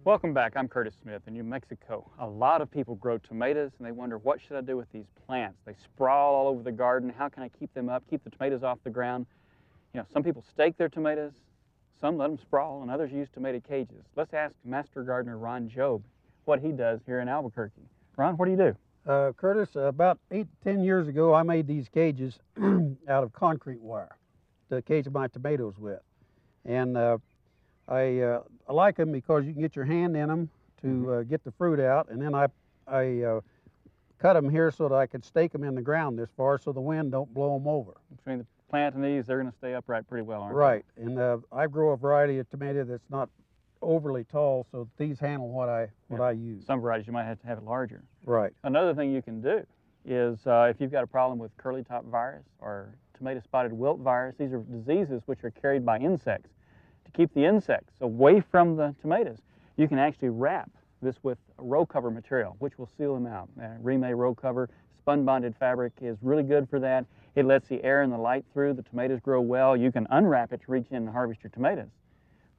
Welcome back. I'm Curtis Smith in New Mexico. A lot of people grow tomatoes and they wonder, what should I do with these plants? They sprawl all over the garden. How can I keep them up, keep the tomatoes off the ground? Some people stake their tomatoes, some let them sprawl, and others use tomato cages. Let's ask Master Gardener Ron Jobe what he does here in Albuquerque. Ron, what do you do? Curtis, about 8 to 10 years ago, I made these cages out of concrete wire to cage my tomatoes with. And I like them because you can get your hand in them to get the fruit out. And then I cut them here so that I could stake them in the ground this far so the wind don't blow them over. Between the plant and these, they're going to stay upright pretty well, aren't Right. And I grow a variety of tomato that's not overly tall, so these handle what I use. Some varieties you might have to have it larger. Right. Another thing you can do is if you've got a problem with curly top virus or tomato spotted wilt virus, these are diseases which are carried by insects. To keep the insects away from the tomatoes, you can actually wrap this with a row cover material, which will seal them out. Reemay row cover, spun bonded fabric is really good for that. It lets the air and the light through. The tomatoes grow well. You can unwrap it to reach in and harvest your tomatoes.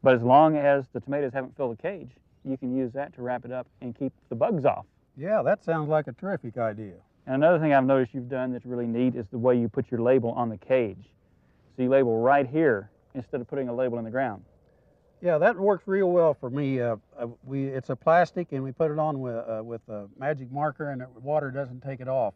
But as long as the tomatoes haven't filled the cage, you can use that to wrap it up and keep the bugs off. Yeah, that sounds like a terrific idea. And another thing I've noticed you've done that's really neat is the way you put your label on the cage. So you label right here instead of putting a label in the ground. Yeah, that works real well for me. It's a plastic, and we put it on with a magic marker, and the water doesn't take it off.